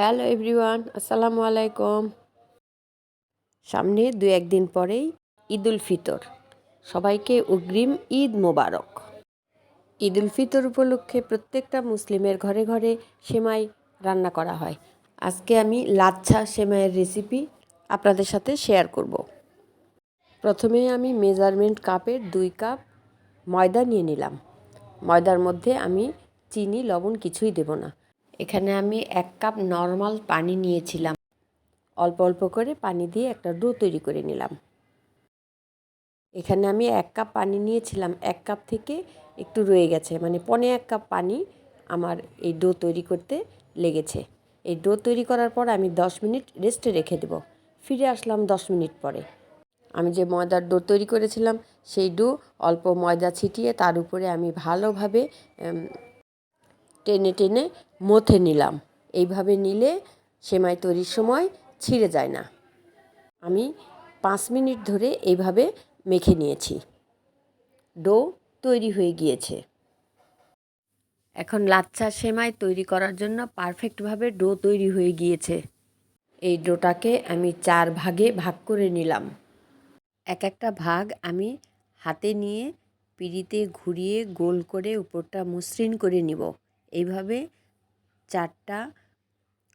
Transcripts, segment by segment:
Hello everyone, আসসালামু আলাইকুম। সামনে দু একদিন পরেই ঈদ উল ফিতর। সবাইকে অগ্রিম ঈদ মোবারক। ঈদ উল ফিতর উপলক্ষে প্রত্যেকটা মুসলিমের ঘরে ঘরে সেমাই রান্না করা হয়। আজকে আমি লাচ্ছা সেমাইয়ের রেসিপি আপনাদের সাথে শেয়ার করব। প্রথমে আমি মেজারমেন্ট কাপের 2 কাপ ময়দা নিয়ে নিলাম। ময়দার মধ্যে আমি চিনি লবণ কিছুই দেব না। এখানে আমি 1 কাপ নর্মাল পানি নিয়েছিলাম। অল্প অল্প করে পানি দিয়ে একটা ডো তৈরি করে নিলাম। এখানে আমি 1 কাপ পানি নিয়েছিলাম, 1 কাপ থেকে একটু রয়ে গেছে, মানে 1.25 কাপ পানি আমার এই ডো তৈরি করতে লেগেছে। এই ডো তৈরি করার পর আমি 10 মিনিট রেস্টে রেখে দেব। ফিরে আসলাম 10 মিনিট পরে। আমি যে ময়দার ডো তৈরি করেছিলাম সেই ডো অল্প ময়দা ছিটিয়ে তার উপরে আমি ভালোভাবে টেনে টেনে মথে নিলাম। এইভাবে নিলে সেমাই তৈরির সময় ছিঁড়ে যায় না। আমি 5 মিনিট ধরে এইভাবে মেখে নিয়েছি। ডো তৈরি হয়ে গিয়েছে। এখন লাচ্ছা সেমাই তৈরি করার জন্য পারফেক্টভাবে ডো তৈরি হয়ে গিয়েছে। এই ডোটাকে আমি 4 ভাগে ভাগ করে নিলাম। এক একটা ভাগ আমি হাতে নিয়ে পিঁড়িতে ঘুরিয়ে গোল করে উপরটা মসৃণ করে নিব। এইভাবে 4টা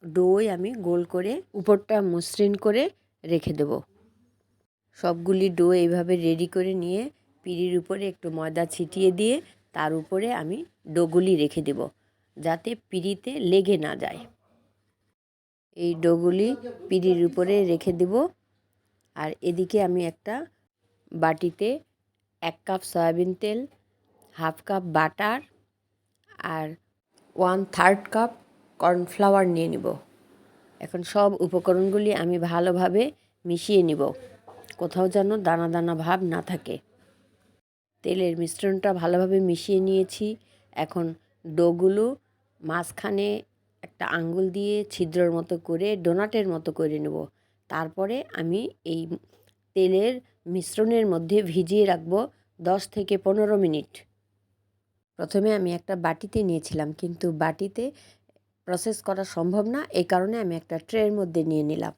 ডোই আমি গোল করে উপরটা মসৃণ করে রেখে দেব। সবগুলি ডো এইভাবে রেডি করে নিয়ে পিঁড়ির উপরে একটু ময়দা ছিটিয়ে দিয়ে তার উপরে আমি ডোগুলি রেখে দেব, যাতে পিঁড়িতে লেগে না যায়। এই ডোগুলি পিঁড়ির উপরে রেখে দেব। আর এদিকে আমি একটা বাটিতে 1 কাপ সয়াবিন তেল, 1/2 কাপ বাটার আর 1/3 কাপ কর্নফ্লাওয়ার নিয়ে নিব। এখন সব উপকরণগুলি আমি ভালোভাবে মিশিয়ে নিব, কোথাও যেন দানা দানা ভাব না থাকে। তেলের মিশ্রণটা ভালোভাবে মিশিয়ে নিয়েছি। এখন ডোগুলো মাঝখানে একটা আঙ্গুল দিয়ে ছিদ্রর মতো করে ডোনাটের মতো করে নেব। তারপরে আমি এই তেলের মিশ্রণের মধ্যে ভিজিয়ে রাখব 10 থেকে 15 মিনিট। প্রথমে আমি একটা বাটিতে নিয়েছিলাম, কিন্তু বাটিতে প্রসেস করা সম্ভব না, এই কারণে আমি একটা ট্রের মধ্যে নিয়ে নিলাম।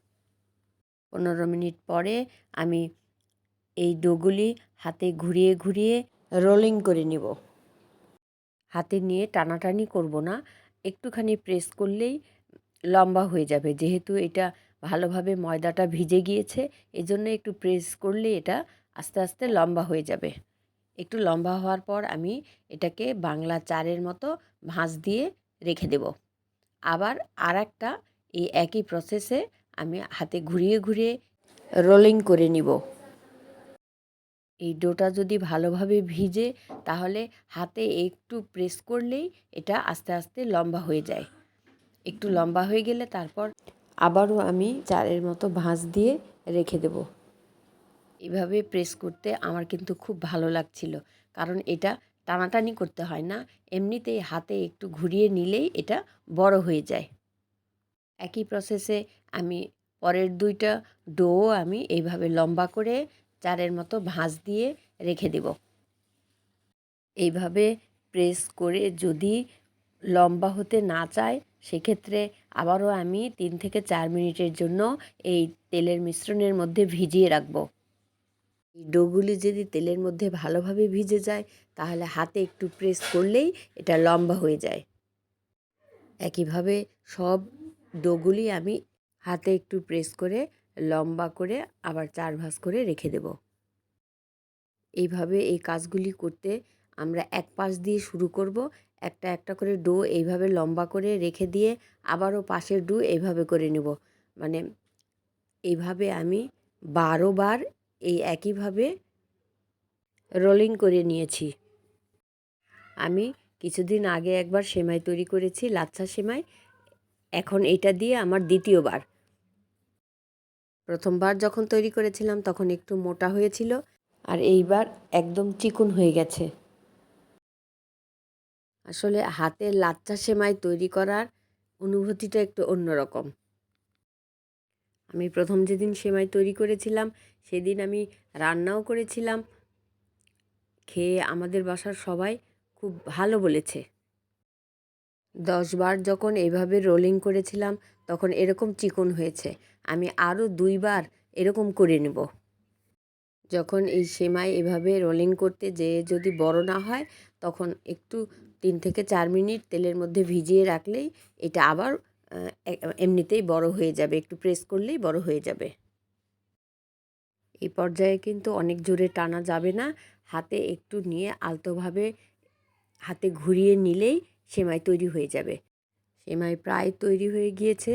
15 মিনিট পরে আমি এই ডোগুলি হাতে ঘুরিয়ে ঘুরিয়ে রোলিং করে নিব। হাতে নিয়ে টানাটানি করব না, একটুখানি প্রেস করলেই লম্বা হয়ে যাবে। যেহেতু এটা ভালোভাবে ময়দাটা ভিজে গিয়েছে, এজন্য একটু প্রেস করলে এটা আস্তে আস্তে লম্বা হয়ে যাবে। একটু লম্বা হওয়ার পর আমি এটাকে বাংলা চারের মতো ভাঁজ দিয়ে রেখে দেব। আবার আরেকটা এই একই প্রসেসে আমি হাতে ঘুরিয়ে ঘুরিয়ে রোলিং করে নিব। এই ডোটা যদি ভালোভাবে ভিজে তাহলে হাতে একটু প্রেস করলেই এটা আস্তে আস্তে লম্বা হয়ে যায়। একটু লম্বা হয়ে গেলে তারপর আবারও আমি চারের মতো ভাঁজ দিয়ে রেখে দেব। এভাবে প্রেস করতে আমার কিন্তু খুব ভালো লাগছিল, কারণ এটা টানাটানি করতে হয় না, এমনিতেই হাতে একটু ঘুরিয়ে নিলেই এটা বড় হয়ে যায়। একই প্রসেসে আমি পরের 2টা ডো আমি এইভাবে লম্বা করে চারের মতো ভাঁজ দিয়ে রেখে দেব। এইভাবে প্রেস করে যদি লম্বা হতে না চায় সেক্ষেত্রে আবারও আমি 3 থেকে 4 মিনিটের জন্য এই তেলের মিশ্রণের মধ্যে ভিজিয়ে রাখব। এই ডোগুলি যদি তেলের মধ্যে ভালোভাবে ভিজে যায় তাহলে হাতে একটু প্রেস করলেই এটা লম্বা হয়ে যায়। একইভাবে সব ডোগুলি আমি হাতে একটু প্রেস করে লম্বা করে আবার 4 ভাঁজ করে রেখে দেব। এইভাবে এই কাজগুলি করতে আমরা এক পাশ দিয়ে শুরু করব। একটা একটা করে ডো এইভাবে লম্বা করে রেখে দিয়ে আবারও পাশের ডো এইভাবে করে নেব। মানে এইভাবে আমি 12 বার এই একইভাবে রোলিং করে নিয়েছি। আমি কিছুদিন আগে একবার সেমাই তৈরি করেছি, লাচ্ছা সেমাই। এখন এটা দিয়ে আমার দ্বিতীয়বার। প্রথমবার যখন তৈরি করেছিলাম তখন একটু মোটা হয়েছিল, আর এইবার একদম চিকন হয়ে গেছে। আসলে হাতের লাচ্ছা সেমাই তৈরি করার অনুভূতিটা একটু অন্যরকম। আমি প্রথম যেদিন সেমাই তৈরি করেছিলাম সেদিন আমি রান্নাও করেছিলাম। খেয়ে আমাদের বাসার সবাই খুব ভালো বলেছে। 10 বার যখন এইভাবে রোলিং করেছিলাম তখন এরকম চিকন হয়েছে। আমি আরও 2 বার এরকম করে নেব। যখন এই সেমাই এভাবে রোলিং করতে যেয়ে যদি বড় না হয় তখন একটু 3 থেকে 4 মিনিট তেলের মধ্যে ভিজিয়ে রাখলেই এটা আবার এমনিতেই বড় হয়ে যাবে, একটু প্রেস করলেই বড় হয়ে যাবে। এই পর্যায়ে কিন্তু অনেক জোরে টানা যাবে না, হাতে একটু নিয়ে আলতোভাবে হাতে ঘুরিয়ে নিলেই সেমাই তৈরি হয়ে যাবে। সেমাই প্রায় তৈরি হয়ে গিয়েছে।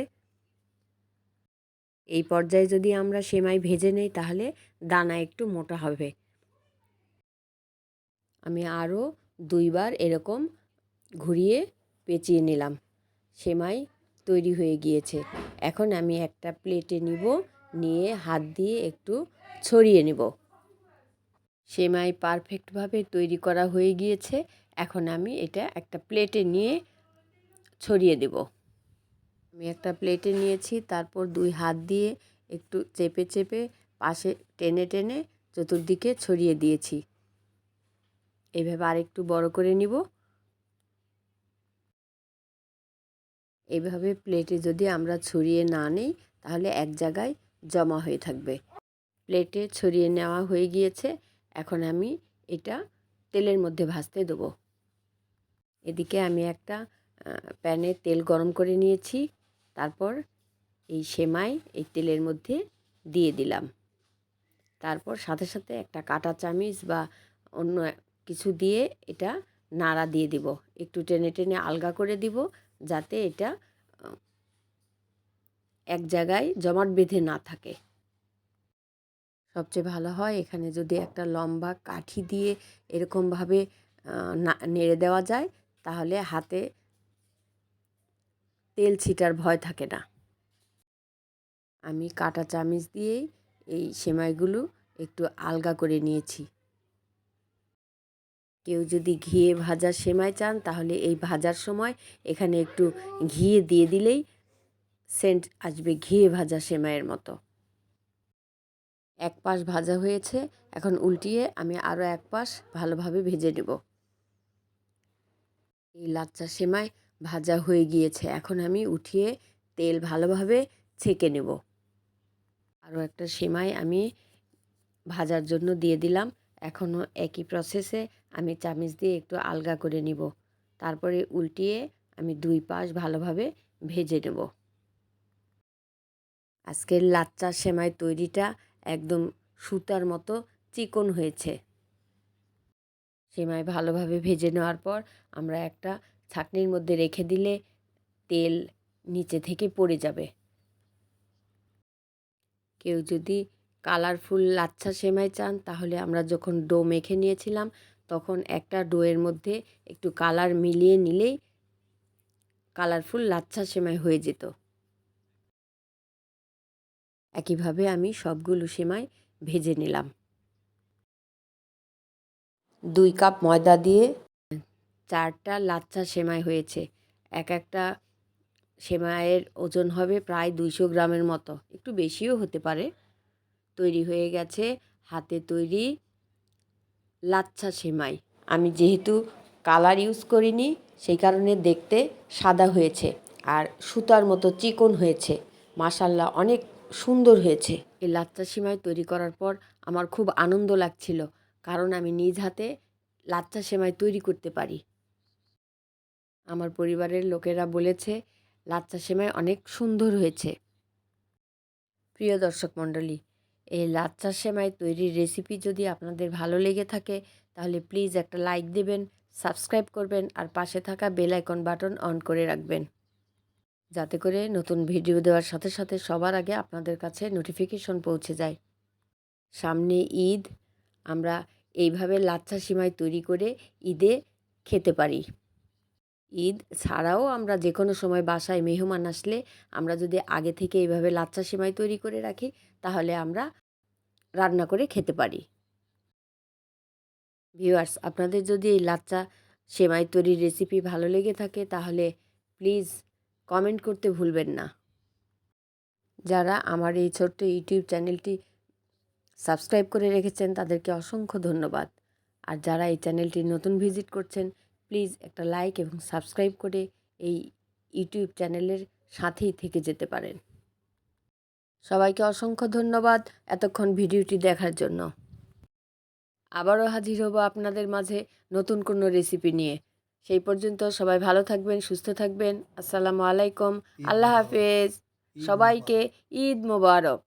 এই পর্যায়ে যদি আমরা সেমাই ভেজে নেই তাহলে দানা একটু মোটা হবে। আমি আরও 2 বার এরকম ঘুরিয়ে পেঁচিয়ে নিলাম। সেমাই তৈরি হয়ে গিয়েছে। এখন আমি একটা প্লেটে নিব, নিয়ে হাত দিয়ে একটু ছড়িয়ে নেব। সেমাই পারফেক্টভাবে তৈরি করা হয়ে গিয়েছে। এখন আমি এটা একটা প্লেটে নিয়ে ছড়িয়ে দেব। আমি একটা প্লেটে নিয়েছি, তারপর 2 হাত দিয়ে একটু চেপে চেপে পাশে টেনে টেনে চতুর্দিকে ছড়িয়ে দিয়েছি। এইভাবে আরেকটু বড় করে নিব। এইভাবে প্লেটে যদি আমরা ছড়িয়ে না নিই তাহলে এক জায়গায় জমা হয়ে থাকবে। প্লেটে ছড়িয়ে নেওয়া হয়ে গিয়েছে। এখন আমি এটা তেলের মধ্যে ভাজতে দেবো। এদিকে আমি একটা প্যানে তেল গরম করে নিয়েছি। তারপর এই সেমাই এই তেলের মধ্যে দিয়ে দিলাম। তারপর সাথে সাথে একটা কাঁটা চামিচ বা অন্য কিছু দিয়ে এটা নাড়া দিয়ে দিব। একটু টেনে টেনে আলগা করে দিব যাতে এটা এক জায়গায় জমাট বেঁধে না থাকে। সবচেয়ে ভালো হয় এখানে যদি একটা লম্বা কাঠি দিয়ে এরকমভাবে নেড়ে দেওয়া যায় তাহলে হাতে তেল ছিটার ভয় থাকে না। আমি কাঁটা চামিচ দিয়েই এই সেমাইগুলো একটু আলগা করে নিয়েছি। কেউ যদি ঘিয়ে ভাজা সেমাই চান তাহলে এই ভাজার সময় এখানে একটু ঘি দিয়ে দিলেই সেন্ট আসবে ঘিয়ে ভাজা সেমাইয়ের মতো। এক পাশ ভাজা হয়েছে, এখন উল্টিয়ে আমি আরও এক পাশ ভালোভাবে ভেজে নেব। এই লাচ্চা সেমাই ভাজা হয়ে গিয়েছে। এখন আমি উঠিয়ে তেল ভালোভাবে ছেঁকে নেব। আরও একটা সেমাই আমি ভাজার জন্য দিয়ে দিলাম। এখনও একই প্রসেসে আমি চামিচ দিয়ে একটু আলগা করে নিব। তারপরে উল্টিয়ে আমি 2 পাশ ভালোভাবে ভেজে নেব। আজকের লাচ্চা সেমাই তৈরিটা একদম সুতার মতো চিকন হয়েছে। সেমাই ভালোভাবে ভেজে নেওয়ার পর আমরা একটা ছাঁকনির মধ্যে রেখে দিলে তেল নিচে থেকে পড়ে যাবে। কেউ যদি কালারফুল লাচ্ছা সেমাই চান তাহলে আমরা যখন ডো মেখে নিয়েছিলাম তখন একটা ডোয়ের মধ্যে একটু কালার মিলিয়ে নিলেই কালারফুল লাচ্ছা সেমাই হয়ে যেত। একইভাবে আমি সবগুলো সেমাই ভেজে নিলাম। 2 কাপ ময়দা দিয়ে 4টা লাচ্ছা সেমাই হয়েছে। এক একটা সেমাইয়ের ওজন হবে প্রায় 200 গ্রামের মতো, একটু বেশিও হতে পারে। তৈরি হয়ে গেছে হাতে তৈরি লাচ্ছা সেমাই। আমি যেহেতু কালার ইউজ করিনি সেই কারণে দেখতে সাদা হয়েছে আর সুতার মতো চিকন হয়েছে। মাশাআল্লাহ অনেক সুন্দর হয়েছে। এই লাচ্ছা সেমাই তৈরি করার পর আমার খুব আনন্দ লাগছিল, কারণ আমি নিজ হাতে লাচ্ছা সেমাই তৈরি করতে পারি। আমার পরিবারের লোকেরা বলেছে লাচ্ছা সেমাই অনেক সুন্দর হয়েছে। প্রিয় দর্শক মণ্ডলী, এই লাচ্ছা সেমাই তৈরির রেসিপি যদি আপনাদের ভালো লেগে থাকে তাহলে প্লিজ একটা লাইক দেবেন, সাবস্ক্রাইব করবেন আর পাশে থাকা বেল আইকন বাটন অন করে রাখবেন, যাতে করে নতুন ভিডিও দেওয়ার সাথে সাথে সবার আগে আপনাদের কাছে নোটিফিকেশন পৌঁছে যায়। সামনে ঈদ, আমরা এইভাবে লাচ্ছা সেমাই তৈরি করে ঈদে খেতে পারি। ঈদ ছাড়াও আমরা যে কোনো সময় বাসায় মেহমান আসলে আমরা যদি আগে থেকে এইভাবে লাচ্ছা সেমাই তৈরি করে রাখি তাহলে আমরা রান্না করে খেতে পারি। ভিউয়ার্স, আপনাদের যদি এই লাচ্চা সেমাই তৈরির রেসিপি ভালো লেগে থাকে তাহলে প্লিজ কমেন্ট করতে ভুলবেন না। যারা আমার এই ছোট্ট ইউটিউব চ্যানেলটি সাবস্ক্রাইব করে রেখেছেন তাদেরকে অসংখ্য ধন্যবাদ। আর যারা এই চ্যানেলটি নতুন ভিজিট করছেন প্লিজ একটা লাইক এবং সাবস্ক্রাইব করে এই ইউটিউব চ্যানেলের সাথেই থেকে যেতে পারেন। সবাইকে অসংখ্য ধন্যবাদ এতক্ষণ ভিডিওটি দেখার জন্য। আবারও হাজির হব আপনাদের মাঝে নতুন কোনো রেসিপি নিয়ে। সেই পর্যন্ত সবাই ভালো থাকবেন, সুস্থ থাকবেন। আসসালামু আলাইকুম, আল্লাহ হাফেজ। সবাইকে ঈদ মোবারক।